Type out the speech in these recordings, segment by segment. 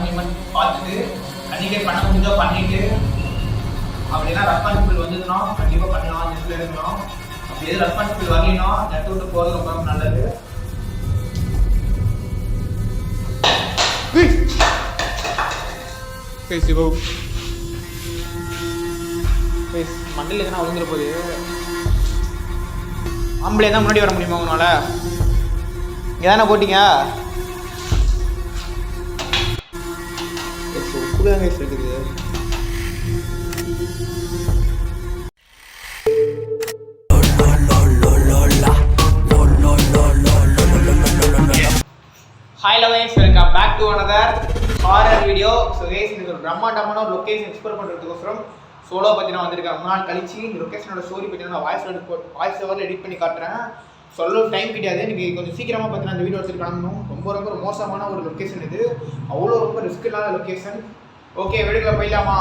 முடியுமான்னு பார்த்துட்டு அன்றைக்கே பண்ண முடிஞ்சோ பண்ணிவிட்டு அப்படின்னா ரெஸ்பான்சிபிள் வந்ததுன்னா கண்டிப்பாக பண்ணலாம், நெட்டில் எடுக்கணும். அப்படி எது ரெஸ்பான்சிபிள் வரலினா நெட்டை விட்டு போகிறது ரொம்ப நல்லது. மண்டல எதுனா விழுந்துட போகுது. ஆம்பளை தான் முன்னாடி வர முடியுமா உங்களால? இங்கே தானே போட்டிங்க. உப்புதாங்க இருக்குது. Hi lovers, welcome back to another horror video. So guys எனக்கு ஒரு பிரம்மாண்டமான ஒரு லொக்கேஷன் எக்ஸ்ப்ளோர் பண்ணுறதுக்கோசரம் சோலோ பற்றி நான் வந்திருக்கேன். ரொம்ப நாள் கழிச்சு இந்த லொக்கேஷனோட ஸ்டோரி பற்றி நான் வாய்ஸ் ஓவரில் எடிட் பண்ணி காட்டுறேன். சொல்ல டைம் கிடையாது, எனக்கு கொஞ்சம் சீக்கிரமாக பார்த்தீங்கன்னா அந்த வீடியோ எடுத்துகிட்டு கிளம்பணும். ரொம்ப மோசமான ஒரு லொக்கேஷன் இது, அவ்வளோ ரொம்ப ரிஸ்க் இல்லாத லொக்கேஷன். ஓகே, வீடியோக்குள்ள போயிடலாமா?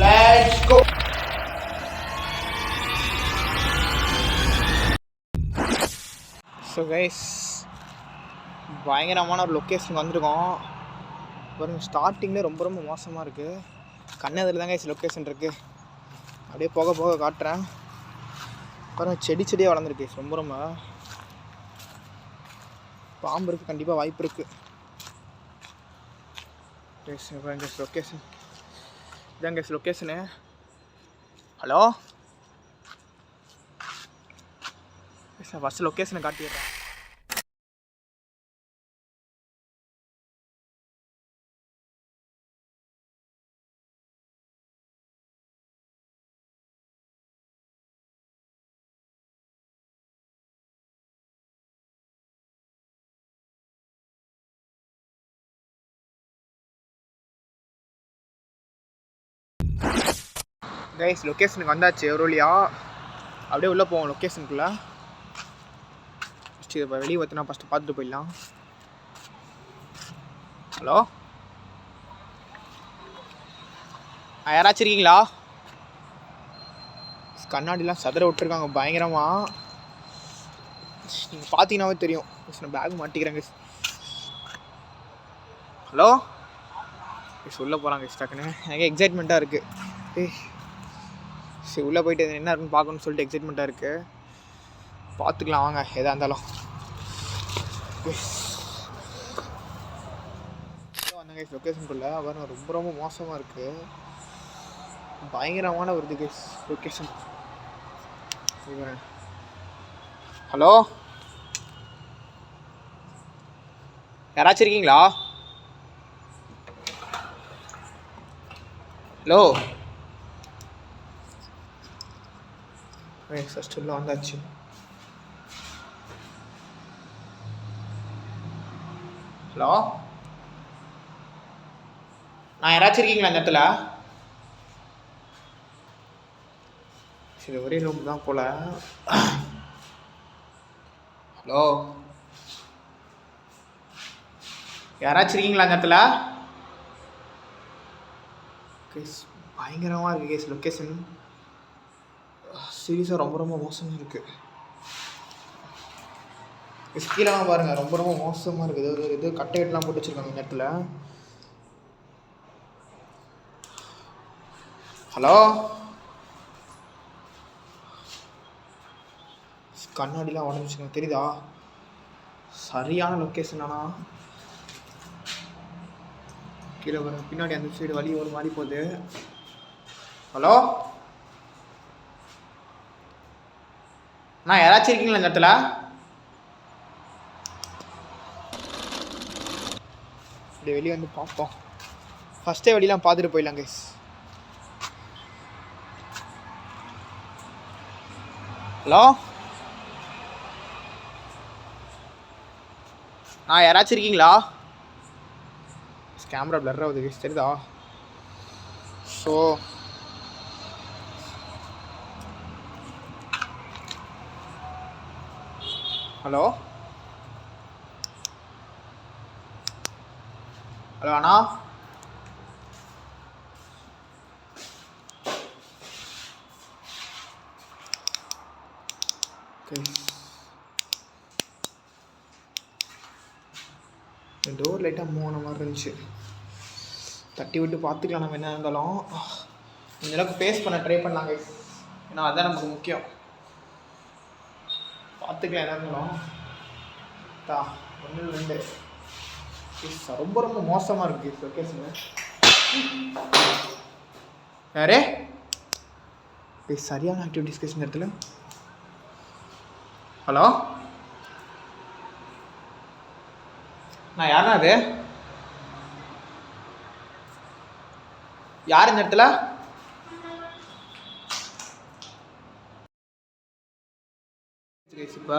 Let's go. ஸோ கைஸ், பயங்கரமான ஒரு லொக்கேஷன் வந்திருக்கோம் பாருங்க. ஸ்டார்டிங்கில் ரொம்ப மோசமாக இருக்குது. கண்ணதில் தாங்க லொக்கேஷன் இருக்குது. அப்படியே போக காட்டுறேன் பாருங்கள். செடியாக வளர்ந்துருக்கு. ரொம்ப பாம்பு இருக்குது, கண்டிப்பாக வாய்ப்பு இருக்குது. லொக்கேஷன் இதாங்க லொக்கேஷனு. ஹலோ, ஃபஸ்ட்டு லொக்கேஷனை காட்டிடுறேன். கைஸ், லொக்கேஷனுக்கு வந்தாச்சு ஒரு வழியா. அப்படியே உள்ளே போவோம் லொக்கேஷனுக்குள்ளே. ஃபஸ்ட்டு இப்போ வெளியே பார்த்தினா ஃபஸ்ட்டு பார்த்துட்டு போயிடலாம். ஹலோ, யாராச்சும் இருக்கீங்களா? கண்ணாடிலாம் சதுர விட்டுருக்காங்க பயங்கரமாக. நீங்கள் பார்த்தீங்கன்னாவே தெரியும். நான் பேக் மாட்டிக்கிறேங்க. ஹலோ, உள்ளே போகிறாங்க டக்குன்னு. எனக்கு எக்ஸைட்மெண்ட்டாக இருக்குது. சரி, உள்ளே போயிட்டு என்ன இருக்குன்னு பார்க்கணுன்னு சொல்லிட்டு எக்ஸைட்மெண்ட்டாக இருக்குது. பார்த்துக்கலாம் வாங்க எதாக இருந்தாலும். வந்தாங்க லொக்கேஷனுக்குள்ளே. பாருங்க, ரொம்ப மோசமாக இருக்குது. பயங்கரமான ஒரு இது லொக்கேஷன். ஹலோ, யாராச்சும் இருக்கீங்களா? ஹலோ, ஃபஸ்ட்டு உள்ள வந்தாச்சு. ஹலோ, நான் யாராச்சும் இருக்கீங்களா இந்த இடத்துல? சரி, ஒரே ரூம் தான் போல. ஹலோ, யாராச்சும் இருக்கீங்களா இந்த இடத்துல? கேஸ் பயங்கரமாக இருக்குது கேஸ் லொக்கேஷன். சீரியஸாக ரொம்ப மோசமாக இருக்குது. கீழெல்லாம் பாருங்கள், ரொம்ப மோசமாக இருக்குது. இது கட்டையெல்லாம் போட்டு வச்சுருக்காங்க இந்த இடத்துல. ஹலோ, கண்ணாடிலாம் உடஞ்சிருக்காங்க தெரியுதா? சரியான லொக்கேஷன். ஆனால் கீழே வர பின்னாடி அந்த சைடு வழி ஒரு மாதிரி போகுது. ஹலோ, நான் யாராச்சும் இருக்கீங்களா இந்த இடத்துல? இப்படி வெளியே வந்து பார்ப்போம். ஃபஸ்ட்டே வெளியெலாம் பார்த்துட்டு போயிடலாம் கைஸ். ஹலோ, நான் யாராச்சும் இருக்கீங்களா? கேமரா பிளர் ஆகுது கைஸ், தெரியுதா? ஸோ ஹலோ அண்ணா, டோர் லைட்டாக மூணு மாதிரி இருந்துச்சு. தட்டி விட்டு பார்த்துக்கலாம் நம்ம என்ன இருந்தாலும். இந்த அளவுக்கு ஃபேஸ் பண்ண ட்ரை பண்ணலாம் கைஸ், ஏன்னா அதுதான் நமக்கு முக்கியம். பார்த்துக்கலாம் என்ன இருந்தாலும். 1 2 ரொம்ப ரொம்ப மோசமாக இருக்குது லொக்கேஷனு. யாரே சரியான ஆக்டிவிட்டிஸ் கேஸ் இந்த இடத்துல. ஹலோ, நான் யாருண்ணா அது? யார் இந்த இடத்துல? இப்போ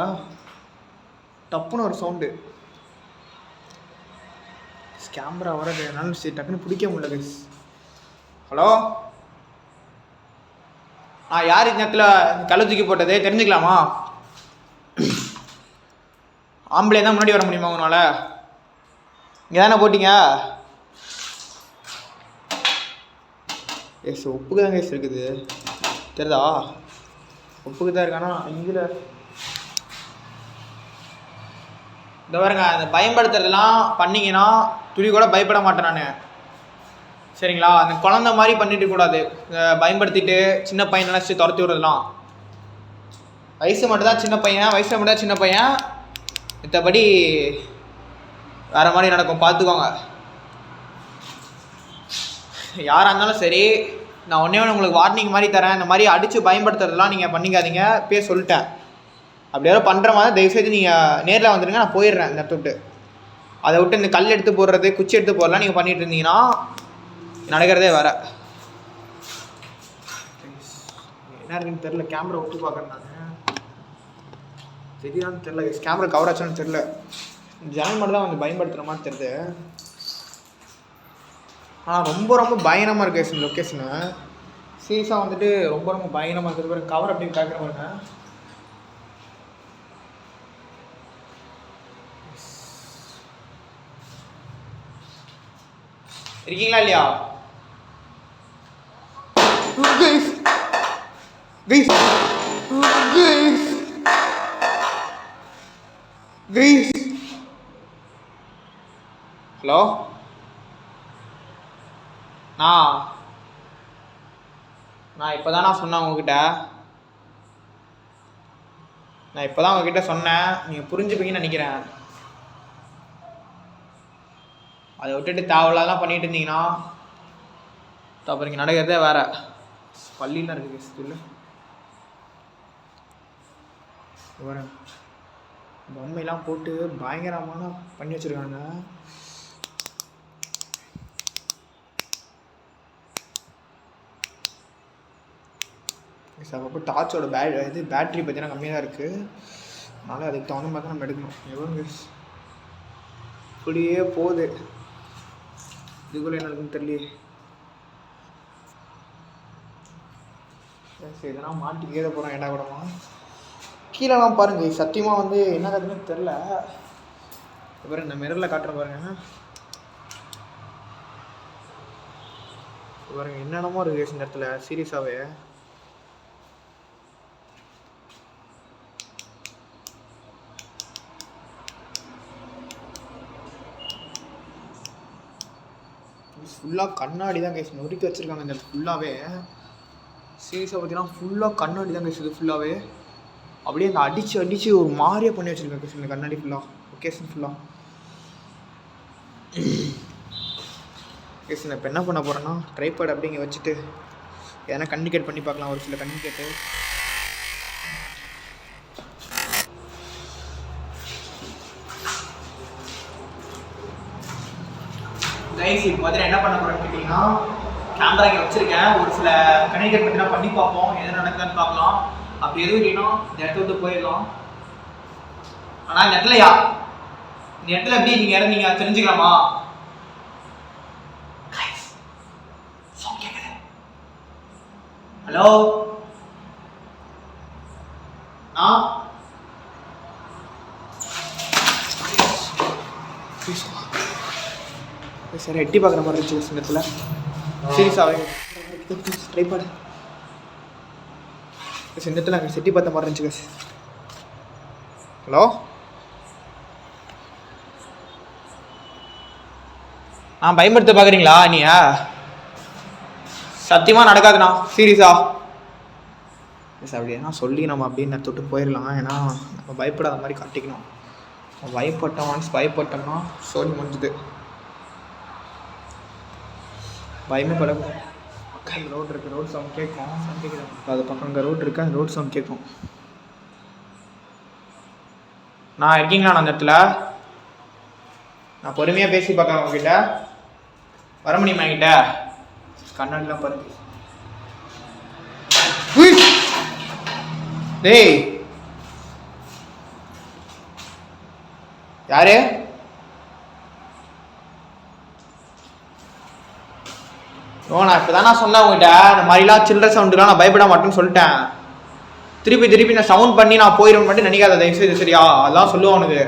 டப்புன்னு ஒரு சவுண்டு, கேமரா வரதுனால சரி டக்குன்னு பிடிக்க முடியல கைஸ். ஹலோ, யார் இந்த இடத்துல கள்ள தூக்கி போட்டது தெரிஞ்சுக்கலாமா? ஆம்பளை தான் முன்னாடி வர முடியுமா உங்களால்? இங்கே தானே போட்டிங்க? எஸ் ஒப்புக்கு தான் கேஸ் இருக்குது தெரியுதா? ஒப்புக்கு தான் இருக்கானா இதில் இந்த பாருங்க. அந்த பயன்படுத்துறதுலாம் பண்ணிங்கன்னா துளி கூட பயப்பட மாட்டேன் நான், சரிங்களா? அந்த குழந்த மாதிரி பண்ணிட்டு கூடாது. பயன்படுத்திட்டு சின்ன பையன் நினச்சி துரத்தி விடுறதுலாம். வயசு மட்டும்தான் சின்ன பையன், வயசில் மட்டும்தான் சின்ன பையன், மற்றபடி வேறு மாதிரி நடக்கும், பார்த்துக்கோங்க. யாராக இருந்தாலும் சரி, நான் ஒன்றே உங்களுக்கு வார்னிங் மாதிரி தரேன். இந்த மாதிரி அடித்து பயன்படுத்துறதுலாம் நீங்கள் பண்ணிக்காதீங்க, பேர் சொல்லிட்டேன். அப்படி யாரும் பண்ணுற மாதிரி தயவுசெய்து நீங்கள் நேரில் வந்துடுங்க, நான் போயிடுறேன் இந்த இடத்த விட்டு. அதை விட்டு இந்த கல் எடுத்து போடுறது, குச்சி எடுத்து போடலாம் நீங்கள் பண்ணிகிட்டு இருந்தீங்கன்னா நடக்கிறதே வேறு. என்ன இருக்குன்னு தெரில, கேமரா விட்டு பார்க்குறேன் நான், தெரியாதுன்னு தெரில. கேமரா கவர் ஆச்சான்னு தெரில, ஜனல் மட்டும் தான் வந்து பயன்படுத்துகிற மாதிரி தெரியுது. ஆனால் ரொம்ப ரொம்ப பயங்கரமாக இருக்குது இந்த லொக்கேஷனு. சீரியஸாக வந்துட்டு ரொம்ப ரொம்ப பயங்கரமாக இருக்குது. பாருங்க கவர் அப்படி பார்க்குற பாருங்க. இருக்கீங்களா இல்லையா? ஹலோ, நான் இப்போ தான் சொன்னேன் உங்ககிட்ட. நான் இப்போ தான் உங்ககிட்ட சொன்னேன், நீங்கள் புரிஞ்சுப்பீங்கன்னு நினைக்கிறேன். அதை விட்டுட்டு தேவையில்லாதான் பண்ணிட்டு இருந்தீங்கன்னா அப்புறம் இங்கே நடக்கிறதே வேற. பள்ளியில் இருக்குது ஸ்கூலில் வர பொம்மையெல்லாம் போட்டு பயங்கரமான பண்ணி வச்சுருக்காங்க. அப்போ டார்ச்சோட பேட்ரி பார்த்தீங்கன்னா கம்மியாக தான் இருக்குது, அதனால் அதுக்கு தகுந்த மாதிரி தான் நம்ம எடுக்கணும். எவ்வளோ இப்படியே போகுது, இதுக்குள்ளே என்ன இருக்குன்னு தெரியலையே. சரி, இதெல்லாம் மாட்டி ஏத போகிறோம் ஏண்டா கூடமா. கீழெல்லாம் பாருங்கள், சத்தியமாக வந்து என்ன கற்றுன்னு தெரில. பாருங்க இந்த மிரரில் காட்டுற பாருங்க, பாருங்க என்னென்னமோ இருக்குது இந்த இடத்துல சீரியஸாகவே. ஃபுல்லாக கண்ணாடி தான் கைஸ் நொறுக்கி வச்சுருக்காங்க இந்த ஃபுல்லாகவே. சீரியஸாக பார்த்தீங்கன்னா ஃபுல்லாக கண்ணாடி தான் கைஸ் இது ஃபுல்லாகவே. அப்படியே அந்த அடித்து ஒரு மாதிரியே பண்ணி வச்சுருக்காங்க கைஸ் இந்த கண்ணாடி ஃபுல்லாக லொக்கேஷன் ஃபுல்லாக. கைஸ் நான் இப்போ என்ன பண்ண போகிறேன்னா ட்ரைபாட் அப்படிங்க வச்சுட்டு எதனா கம்யூனிகேட் பண்ணி பார்க்கலாம். ஒரு சில கம்யூனிகேட்டு கைஸ் இப்போ பார்த்தீங்கன்னா என்ன பண்ண போகிறேன்னு கேட்டிங்கன்னா கேமரா இங்கே வச்சுருக்கேன். ஒரு சில கம்யூனிகேட் பார்த்தீங்கன்னா பண்ணி பார்ப்போம், எது நடக்குதுன்னு பார்க்கலாம். அப்படி எதுவும் இல்லைன்னா இந்த இடத்த விட்டு போயிடலாம். ஆனால் இந்த இடத்துலயா இந்த இடத்துல எப்படி நீங்கள் இறந்தீங்க தெரிஞ்சுக்கலாமா? ஹலோ, சரி எட்டி பார்க்குற மாதிரி இருந்துச்சு இந்த இடத்துல. சீரியஸாகவே ட்ரைபாட் இந்த இடத்துல நாங்கள் செட்டி பார்த்த மாதிரி இருந்துச்சு. ஹலோ, பயன்படுத்த பார்க்குறீங்களா நீ? சத்தியமாக நடக்காதுண்ணா, சீரியஸா. எஸ் அப்படின்னா சொல்லி நம்ம அப்படின்னு தொட்டு போயிடலாம். ஏன்னா நம்ம பயப்படாத மாதிரி காட்டிக்கணும். பயப்பட்டோம்னா சொல்லி முடிஞ்சுது. பயமே படக்கூடாது. பக்கம் ரோடு இருக்குது, ரோட் சவுண்ட் கேட்கும். அது பக்கம் அங்கே ரோடு இருக்குது, அந்த ரோட் சவுண்ட் கேட்கும். நான் இருக்கீங்களா அந்த இடத்துல? நான் பொறுமையாக பேசி பார்க்குறேன் உங்ககிட்ட. வர முடியுமா என்கிட்ட? கண்ணாடிலாம் பாருங்க. டேய் யாரு? நான் இப்போ தானே சொன்னேன் உங்ககிட்ட, இந்த மாதிரிலாம் சில்லற சவுண்டுலாம் நான் பயப்பட மாட்டேன்னு சொல்லிட்டேன். திருப்பி நான் சவுண்ட் பண்ணி நான் போயிடுவேன் மட்டும் நினைக்காத தயவுசெய்து, சரியா? அதெல்லாம் சொல்லுவேன் உனக்கு.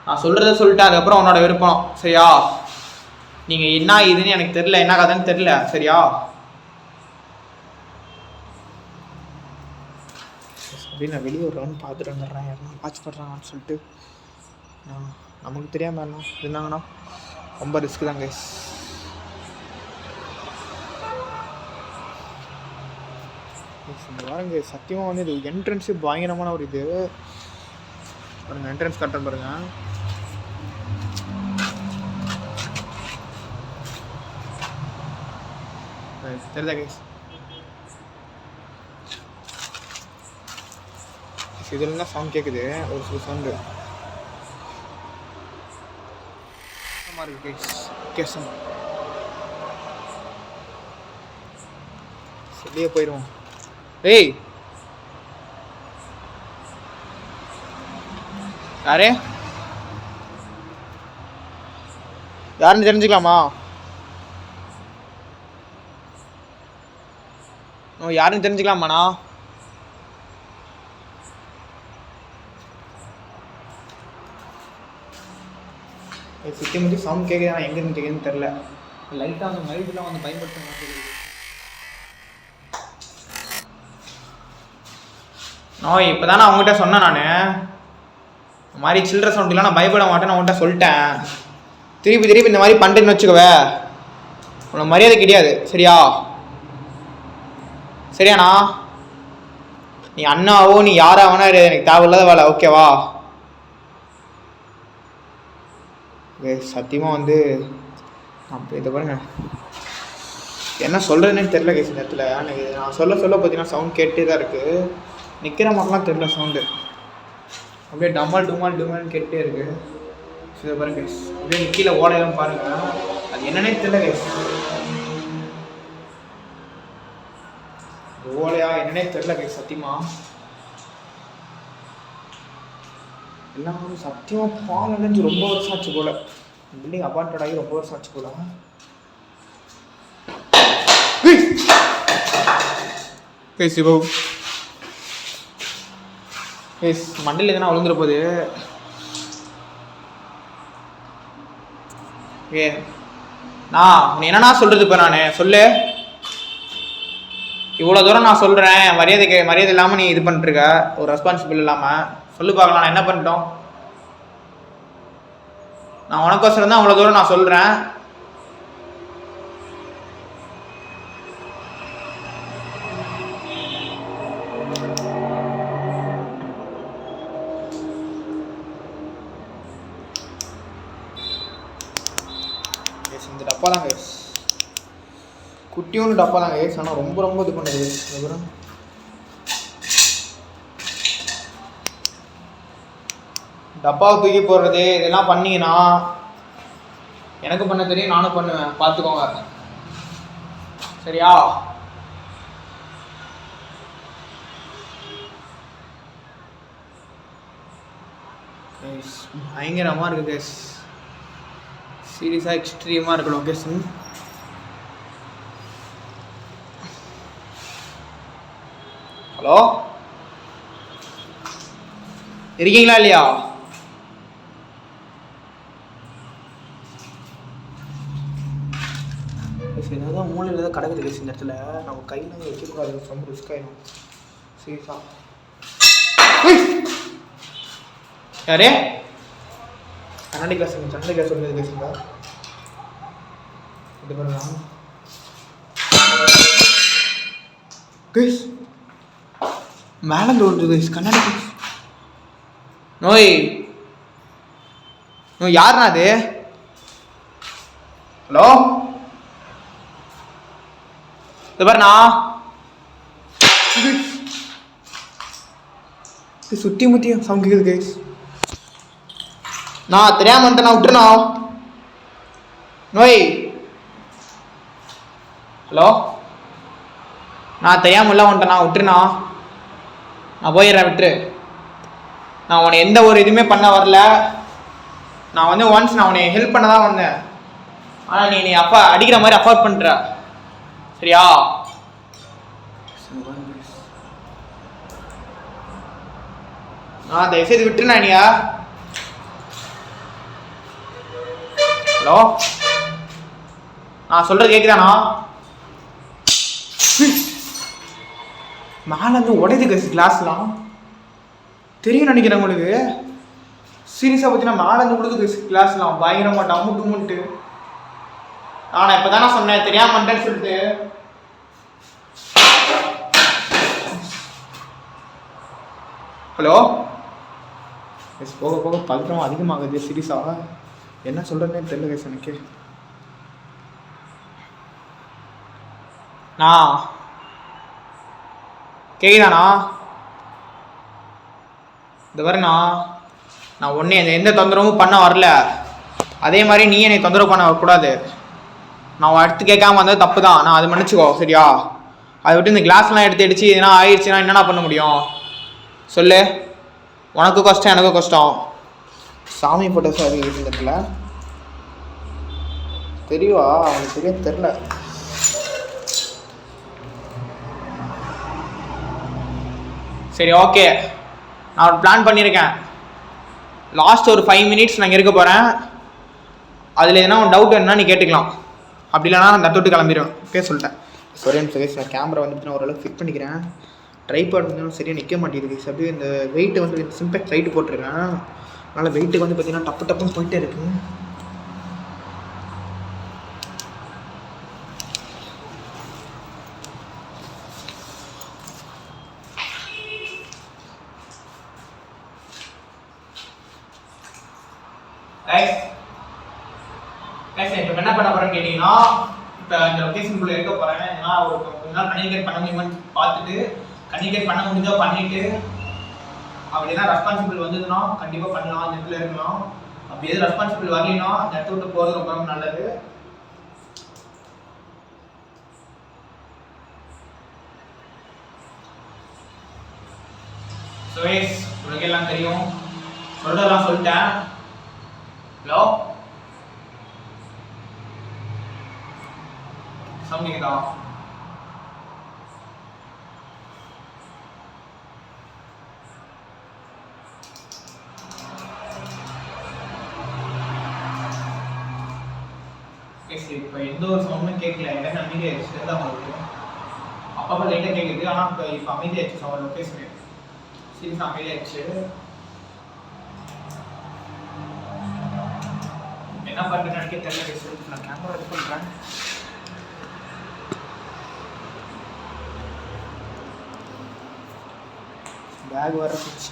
நான் சொல்கிறத சொல்லிட்டேன், அதுக்கப்புறம் உன்னோட விருப்பம், சரியா? நீங்கள் என்ன இதுன்னு எனக்கு தெரில, என்ன கதைன்னு தெரில, சரியா? அப்படி நான் வெளியே ஒரு ரவுண்ட் பார்த்துட்டு வந்துடுறேன். யாருன்னா வாட்ச் பண்ணுறாங்கன்னு சொல்லிட்டு. நமக்கு தெரியாமல் இருந்தாங்கன்னா ரொம்ப ரிஸ்க்கு தான் கைஸ். பாருங்க சத்தியமாக வந்து இது என்ட்ரன்ஸு பயங்கரமான ஒரு இது பாருங்க. என்ட்ரன்ஸ் கட்டுறேன் பாருங்க. தெரியுதா கைஸ்? இதுல சவுண்ட் கேட்குது, ஒரு சில சவுண்டு இருக்கு கைஸ். கேசம் சொல்லியே போயிடுவோம். ஏய் யாரு? யாருன்னு தெரிஞ்சுக்கலாமா? யாருன்னு தெரிஞ்சுக்கலாமாண்ணா? சுற்றி முற்றி சவுண்ட் கேட்குது, ஆனால் எங்கேருந்து கேட்குதுன்னு தெரில. லைட்டாக அந்த மைல்டெலாம் வந்து பயன்படுத்த மாட்டேங்குது. இப்போ தானே அவங்ககிட்ட சொன்னேன். நான் இந்த மாதிரி சில்லற சவுண்டுலாம் நான் பயப்பட மாட்டேன்னு அவங்ககிட்ட சொல்லிட்டேன். திருப்பி இந்த மாதிரி பண்ணுறேன்னு வச்சுக்கவே உனக்கு மரியாதை கிடையாது, சரியா? சரியாண்ணா? நீ அண்ணாவோ நீ யாராவனா எனக்கு தேவையில்லாத வேலை, ஓகேவா? சத்தியமாக வந்து அப்போ இதை பாருங்க என்ன சொல்கிறதுன்னு தெரில கேஸ். இந்த இடத்துல எனக்கு நான் சொல்ல பார்த்தீங்கன்னா சவுண்ட் கேட்டே தான் இருக்குது. நிற்கிற மாதிரிலாம் தெரில சவுண்டு, அப்படியே டமால் கேட்டே இருக்குது. இதை பாருங்க கேஸ், அப்படியே கீழே ஓடையெல்லாம் பாருங்கள். அது என்னன்னே தெரில கேஸ். ஓலையா என்னன்னே தெரில கேஸ். சத்தியமாக எல்லாம் சத்தியமாக பால் அடைஞ்சு ரொம்ப வருஷம் ஆச்சு போல். பில்டிங் அபார்ட்மெண்ட் ஆகி ரொம்ப வருஷம் ஆச்சு போல. சிவோ மண்டல எதுனா விழுந்துட போகுது. உன்னை என்னன்னா சொல்றது இப்போ? நான் சொல்லு, இவ்வளோ தூரம் நான் சொல்கிறேன், மரியாதை இல்லாமல் நீ இது பண்ணிட்டுருக்க, ஒரு ரெஸ்பான்சிபிள் இல்லாமல். சொல்லு பார்க்கலாம், நான் என்ன பண்ணிட்டோம்? நான் உனக்கோசரம் தான் அவ்வளோ தூரம் நான் சொல்கிறேன். இந்த டப்பா தான் கைஸ், குட்டியோன்னு டப்பா தான் கைஸ். ஆனால் ரொம்ப இது பண்ணுது. அப்புறம் டப்பாவை தூக்கி போடுறது இதெல்லாம் பண்ணிங்கன்னா எனக்கு பண்ண தெரியும், நானும் பண்ணுவேன், பார்த்துக்கோங்க, சரியா? பயங்கரமாக இருக்குது கேஸ், சீரியஸாக எக்ஸ்ட்ரீமாக இருக்கு லொக்கேஷன். ஹலோ, இருக்கீங்களா இல்லையா? ஏதாவது மூலையில் ஏதாவது கிடக்குது கேஸ். இந்த இடத்துல நம்ம கையில் வச்சுக்கூடாது, ரொம்ப ரிஸ்க் ஆகிடும். சீரியஸா யாரே கண்ணாடி கிளாஸ் சொல்லுங்க பேசுங்க. இது பண்ணலாம் கைஸ். மேலே தோணுது கைஸ் கண்ணாடி கிளாஸ். நோய் யாருண்ணா அது? ஹலோ இது பாருண்ணா சுற்றி முற்றி சவுண்ட் கேட்குது கைஸ். நான் தெரியாம வந்துட்டேன், நான் விட்டுருண்ணா. நோய் ஹலோ நான் தெரியாம உள்ள வந்துட்டேன், நான் விட்டுருண்ணா. நான் போயிடுறேன், விட்டுரு. நான் உன்னை எந்த ஒரு இதுவுமே பண்ண வரல. நான் வந்து ஒன்ஸ் நான் உன்னை ஹெல்ப் பண்ண தான் வந்தேன். ஆனால் நீ அப்பா அடிக்கிற மாதிரி அஃபோர்ட் பண்ணுற, சரியா? தயவுசெய்து விட்டுருண்ணா நீயா. ஹலோ நான் சொல்கிறது கேட்குதாண்ணா? மேலேருந்து உடையுது கிளாஸ்லாம் தெரியும் நினைக்கிறேன் உங்களுக்கு. சீரியஸாக பார்த்தீங்கன்னா மேலேருந்து உழுது கிளாஸ்லாம் பயங்கரமா டம்மு டும்முன்ட்டு. நான் இப்போ தானே சொன்னேன் தெரியாம பண்ணிட்டேன்னு சொல்லிட்டு. ஹலோ எஸ் போக போக பதற்றம் அதிகமாகுது சீரியஸாக. என்ன சொல்கிறேன்னே தெரியல கேஸ் எனக்கு. நான் கேக்குதாண்ணா? இந்த வரண்ணா, நான் ஒன்றே எந்த தொந்தரவும் பண்ண வரல. அதே மாதிரி நீ என்னை தொந்தரவு பண்ண வரக்கூடாது. நான் அடுத்து கேட்காம வந்தது தப்பு தான், நான் அதை மன்னிச்சுக்கோ சரியா? அதை விட்டு இந்த கிளாஸ்லாம் எடுத்து அடிச்சு எதனா ஆயிடுச்சுன்னா என்னென்ன பண்ண முடியும் சொல்லு? உனக்கு கஷ்டம் எனக்கும் கஷ்டம். சாமி போட்டோ சார் இருக்குல்ல தெரியவா? அவனுக்கு சரியா தெரில. சரி ஓகே, நான் ஒரு பிளான் பண்ணியிருக்கேன். லாஸ்ட் ஒரு 5 மினிட்ஸ் நான் இருக்க போகிறேன். அதில் எதனா ஒரு டவுட் வேணுன்னா நீ கேட்டுக்கலாம். அப்படி இல்லைனா நான் தட்டு விட்டு கிளம்பிடுவேன். ஓகே சொல்லிட்டேன். சரி நான் கேமரா வந்துட்டு நான் ஓரளவுக்கு ஃபிட் பண்ணிக்கிறேன். ட்ரைபாட் வந்து சரியாக நிற்க மாட்டேங்குது. அப்படியே இந்த வெயிட்டு வந்து சிம்பெக்ட் லைட்டு போட்டிருக்கேன். அதனால் வெயிட்டுக்கு வந்து பார்த்தீங்கன்னா டப்பு டப்புன்னு போயிட்டே இருக்குது. இப்போ என்ன பண்ண போறேன்னு கேட்டீங்கன்னா, இப்போ இந்த லொக்கேஷனுக்குள்ள இருக்க போறேன். ஏன்னா ஒரு கொஞ்ச நாள் கம்யூனிகேட் பண்ண முடியுமான்னு பார்த்துட்டு, கம்யூனிகேட் பண்ண முடிஞ்சா பண்ணிட்டு, அப்படி எதாவது ரெஸ்பான்சிபிள் வந்ததுன்னா கண்டிப்பாக பண்ணலாம், அந்த இடத்துல இருக்கலாம். அப்படி எதுவும் ரெஸ்பான்சிபிள் வரலைன்னா அந்த இடத்த விட்டு போகிறது ரொம்ப ரொம்ப நல்லது. சுரேஷ் உனக்கு எல்லாம் தெரியும், சொல்றதெல்லாம் சொல்லிட்டேன். ஹலோ சமைக்கிறா? இப்போ எந்த ஒரு சவுண்டும் கேட்கல, எனக்கு அமைதியாகிடுச்சு தான் உங்களுக்கு. அப்பப்போ லைட்டாக கேட்குது, ஆனால் இப்போ அமைதியாகிடுச்சு. சவுண்ட் லொக்கேஷன் சீரியஸாக அமைதியாகிடுச்சு. என்ன பண்ணுறேன்னு நினைக்க தெரியல. நான் கேமரா இது பண்ணுறேன். பேக் வர போச்சு.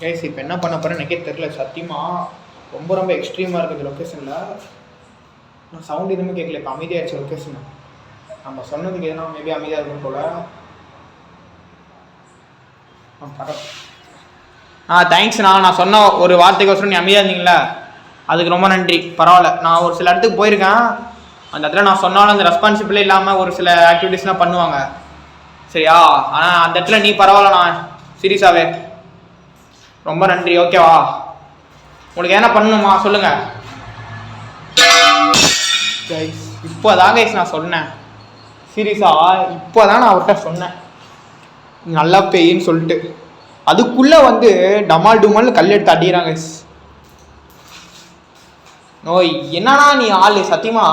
கைஸ் இப்போ என்ன பண்ண போகிறேன் எனக்கே தெரில சத்தியமாக. ரொம்ப ரொம்ப எக்ஸ்ட்ரீமாக இருக்குது இந்த லொக்கேஷனில். நான் சவுண்ட் எதுவுமே கேட்கல. இப்போ அமைதியாகிடுச்சு லொக்கேஷன். நம்ம சொன்னதுக்கு எதுனா மேபி அமைதியாக இருக்கும் போல். தேங்க்ஸ்ண்ணா. நான் சொன்ன ஒரு வார்த்தைக்கோசரம் நீ அமைதியாக இருந்தீங்களா, அதுக்கு ரொம்ப நன்றி. பரவாயில்ல, நான் ஒரு சில இடத்துக்கு போயிருக்கேன். அந்த இடத்துல நான் சொன்னாலும் அந்த ரெஸ்பான்சிபிளே இல்லாமல் ஒரு சில ஆக்டிவிட்டீஸ்லாம் பண்ணுவாங்க சரியா? ஆனால் அந்த இடத்துல நீ பரவாயில்லண்ணா, சீரியஸாகவே ரொம்ப நன்றி. ஓகேவா? உங்களுக்கு என்ன பண்ணணுமா சொல்லுங்க கைஸ். இப்போதான் கைஸ் நான் சொன்னேன் சீரியஸாக. இப்போதான் நான் அவர்கிட்ட சொன்னேன் நல்லா பெய்ன்னு சொல்லிட்டு. அதுக்குள்ளே வந்து டமால் டுமால் கல் எடுத்து அடிக்கிறாங்க கைஸ். ஓய் என்னன்னா நீ ஆள் சத்தியமா.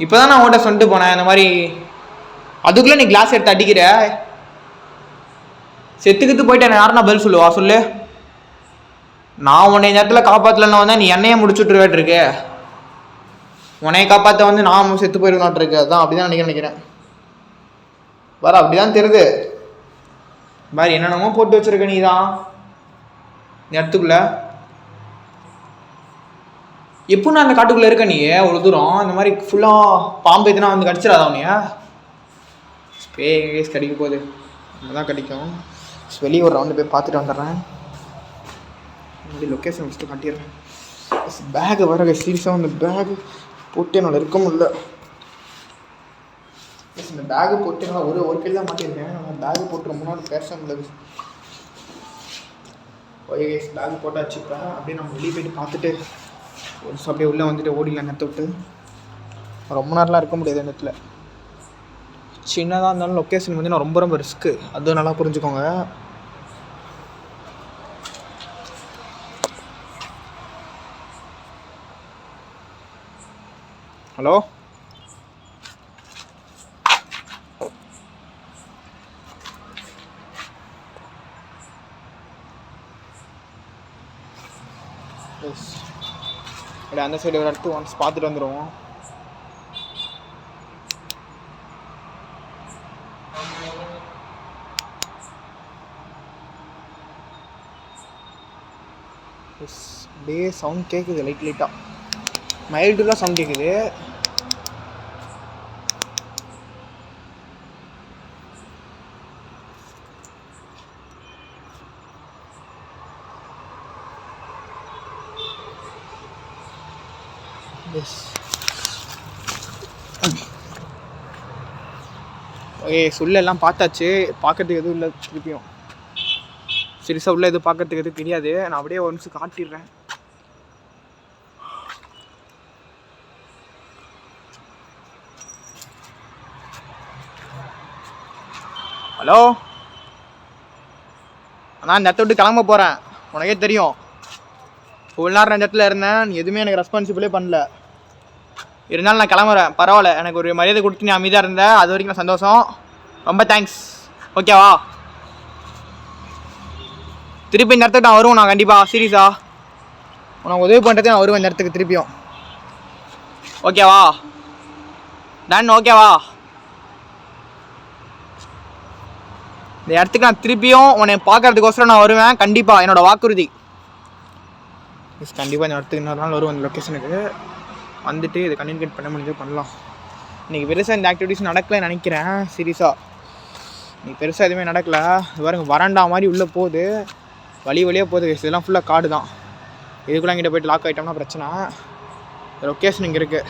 இப்போதான் நான் உங்கள்கிட்ட சொல்லிட்டு போனேன் இந்த மாதிரி அதுக்குள்ள நீ கிளாஸ் எடுத்து அடிக்கிற. செத்துக்கிட்டு போயிட்டு என்ன யாருன்னா பதில் சொல்லுவா சொல்லு? நான் உன்னை நேரத்தில் காப்பாற்றலன்னா வந்தா நீ என்னையே முடிச்சுட்ருவேட்டு இருக்கு. உன்னைய காப்பாற்ற வந்து நான் செத்து போயிடுவேனாட்டு இருக்கு. அதான் அப்படிதான் நினைக்கிறேன். வர அப்படிதான் தெரியுது. பாரு என்னென்னமோ போட்டு வச்சிருக்க நீ தான் இடத்துக்குள்ள. எப்போ நான் அந்த காட்டுக்குள்ள இருக்க நீ ஒரு தூரம் இந்த மாதிரி ஃபுல்லா பாம்பு எதுனா வந்து கடிச்சிடாதா உனைய? ஸ்பேஸ் கடிக்க போகுது, தான் கடிக்கும். வெளியே ஒரு ரவுண்டு போய் பார்த்துட்டு வந்துடுறேன். Location first காட்டிடுறேன். பேகு வர சீரியஸாக அந்த பேகு போட்டு என்னால் இருக்க முடியல. இந்த பேகு போட்டு என்னால் ஒரு கையில் தான் மாட்டியிருக்கேன். நம்ம பேகு போட்டு ரொம்ப நாள் பேச முடியாது. ஓகே பேகு போட்டு வச்சுப்பேன். அப்படியே நம்ம வெளியே போய்ட்டு பார்த்துட்டு ஒரு அப்படியே உள்ளே வந்துட்டு ஓடிடலாம் நேரத்தை விட்டு. ரொம்ப நேரம்லாம் இருக்க முடியாது இந்த இடத்துல. சின்னதாக இருந்தாலும் லொக்கேஷன் வந்து நான் ரொம்ப ரிஸ்க்கு, அதுவும் நல்லா புரிஞ்சுக்கோங்க. ஹலோ எஸ், அப்படி அந்த சைடு ஒரு இடத்து ஒன்ஸ் பார்த்துட்டு வந்துடுவோம். எஸ், அப்படியே சவுண்ட் கேட்குது லைட்டாக, மைல்டுலாம் சவுண்ட் கேட்குது. எஸ் ஓகே, உள்ளெல்லாம் பார்த்தாச்சு. பார்க்கறதுக்கு எதுவும் இல்லை. திருப்பியும் சீரியஸாக உள்ள எதுவும் பார்க்கறதுக்கு எதுவும் தெரியாது. நான் அப்படியே ஒரு நிமிஷம் காட்டிடுறேன். ஹலோ நான் இந்த இடத்த விட்டு கிளம்ப போகிறேன். உனக்கே தெரியும் ஃபுல் நேரம் இந்த இடத்துல இருந்தேன். நீ எதுவுமே எனக்கு ரெஸ்பான்சிபிளே பண்ணல. இருந்தாலும் நான் கிளம்புறேன். பரவாயில்ல, எனக்கு ஒரு மரியாதை கொடுத்து நீ அமைதியாக இருந்த, அது வரைக்கும் நான் சந்தோஷம். ரொம்ப தேங்க்ஸ். ஓகேவா? திருப்பி இந்த இடத்துக்கு நான் வருவேன். நான் கண்டிப்பாக சீரியஸா உனக்கு உதவி பண்ணுறதே நான் வருவேன் இந்த இடத்துக்கு திருப்பியும். ஓகேவா? டன். ஓகேவா? இந்த இடத்துக்கு நான் திருப்பியும் உன்னை பார்க்கறதுக்கோசரம் நான் வருவேன் கண்டிப்பாக, என்னோடய வாக்குறுதி. எஸ், கண்டிப்பாக இந்த இடத்துக்கு இன்னொரு நாள் வருவேன். அந்த லொக்கேஷனுக்கு வந்துட்டு இதை கம்யூனிகேட் பண்ண முடிஞ்சு பண்ணலாம். இன்றைக்கி பெருசாக இந்த ஆக்டிவிட்டிஸ் நடக்கலைன்னு நினைக்கிறேன். சீரியஸாக இன்றைக்கி பெருசாக எதுவுமே நடக்கலை. பாருங்க, வராண்டா மாதிரி உள்ளே போகுது, வழியாக போகுது. இதெல்லாம் ஃபுல்லாக காடு தான். இதுக்குள்ளே இங்கிட்ட போய்ட்டு லாக் ஆகிட்டோம்னா பிரச்சனை. லொக்கேஷன் இங்கே இருக்குது.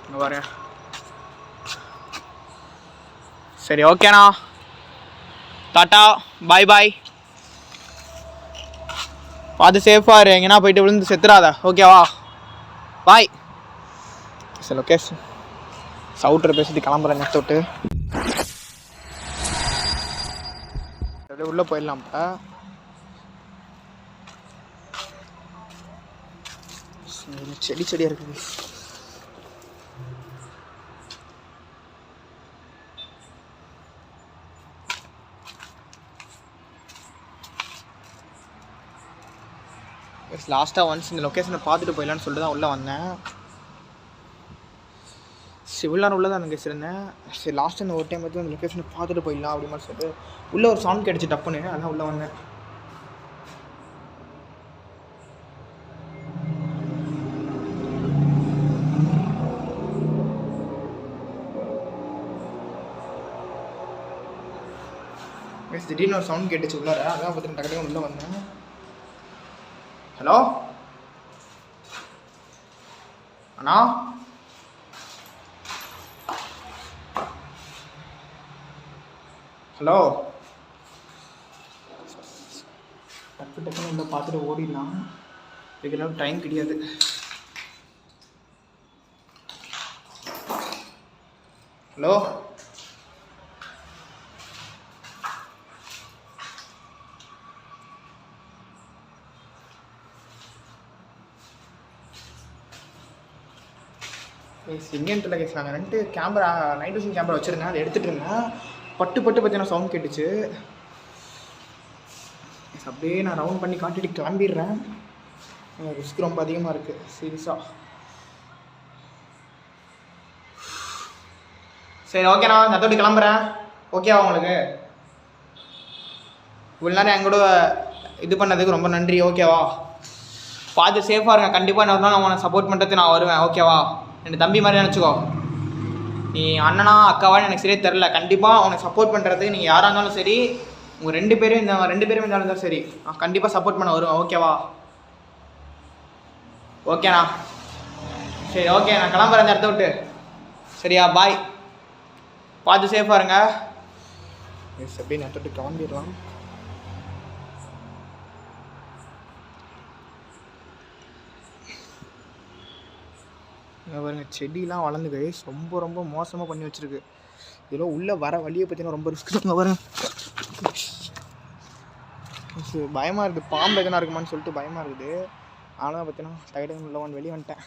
இங்கே பாருங்க. சரி, ஓகேண்ணா, டாட்டா, பாய் பாய். பார்த்து சேஃபாக இரு, எங்கேனா போயிட்டு விழுந்து செத்துறாத. ஓகேவா? பாய். சரி, லொக்கேஷன் சவுட்டரை பேசிட்டு கிளம்புறேன் நெக்ஸ்ட் விட்டு. அப்படியே உள்ளே போயிடலாம். இப்போ செடியாக இருக்குது. லாஸ்ட்டாக ஒன்ஸ் இந்த லொக்கேஷனை பார்த்துட்டு போயிடலான்னு சொல்லிட்டு தான் உள்ளே வந்தேன். இவ்வளோ நேரம் உள்ளே தான் எனக்கு வச்சுருந்தேன். சரி, லாஸ்ட்டு இந்த ஒரு டைம் பார்த்து அந்த லொக்கேஷனை பார்த்துட்டு போயிடலாம் அப்படி மாதிரி சொல்லிட்டு உள்ளே ஒரு சவுண்ட் கிடச்சி டப்புன்னு, அதான் உள்ளே வந்தேன். திடீர்னு ஒரு சவுண்ட் கேட்டுச்சு உள்ளார, அதான் பார்த்துட்டு டக்குனு உள்ளே வந்தேன். ஹலோ அண்ணா, ஹலோ. டக்குன்னு உள்ள பார்த்துட்டு ஓடிடலாம். இதுக்கெல்லாம் டைம் கிடையாது. ஹலோ எங்கேன்னு தெரியல கேஸ். நாங்கள் 2 கேமரா நைட் விஷன் கேமரா வச்சுருந்தேன், அதை எடுத்துகிட்டு இருந்தேன். பட்டு பார்த்தீங்கன்னா சவுண்ட் கேட்டுச்சு. அப்படியே நான் ரவுண்ட் பண்ணி காட்டிட்டு கிளம்பிடுறேன். ரிஸ்க் ரொம்ப அதிகமாக இருக்குது சீரியஸாக. சரி ஓகேண்ணா, நான் அதோட கிளம்புறேன். ஓகேவா உங்களுக்கு? இவ்வளோ நேரம் என் கூட இது பண்ணதுக்கு ரொம்ப நன்றி. ஓகேவா? பார்த்து சேஃபாக இருங்க. கண்டிப்பாக என்ன நான் உனக்கு சப்போர்ட் பண்ணுறதுக்கு நான் வருவேன். ஓகேவா? என் தம்பி மாதிரி நினச்சிக்கோ. நீ அண்ணனா அக்காவான்னு எனக்கு சரியே தெரில. கண்டிப்பாக உனக்கு சப்போர்ட் பண்ணுறதுக்கு நீங்கள் யாராக இருந்தாலும் சரி, உங்கள் 2 பேரும் இருந்தாலும் சரி, நான் கண்டிப்பாக சப்போர்ட் பண்ண வருவேன். ஓகேவா? ஓகேண்ணா. சரி ஓகே, நான் கிளம்புறேன் இந்த இடத்த விட்டு. சரியா? பாய். பார்த்து சேஃபாக இருங்க. அப்படியே நான் தொட்டு கிளம்பிடலாம். பாருங்க, செடியெலாம் வளர்ந்து கைஸ் ரொம்ப மோசமாக பண்ணி வச்சுருக்கு. இதெல்லாம் உள்ளே வர வழியை பார்த்தீங்கன்னா ரொம்ப ரிஸ்க் தாங்க. பாருங்க, பயமாக இருக்குது. பாம்பு எதனா இருக்குமான்னு சொல்லிட்டு பயமாக இருக்குது. ஆனால் பார்த்தீங்கன்னா டயர்டு உள்ளவன் வெளியே வந்துட்டேன்.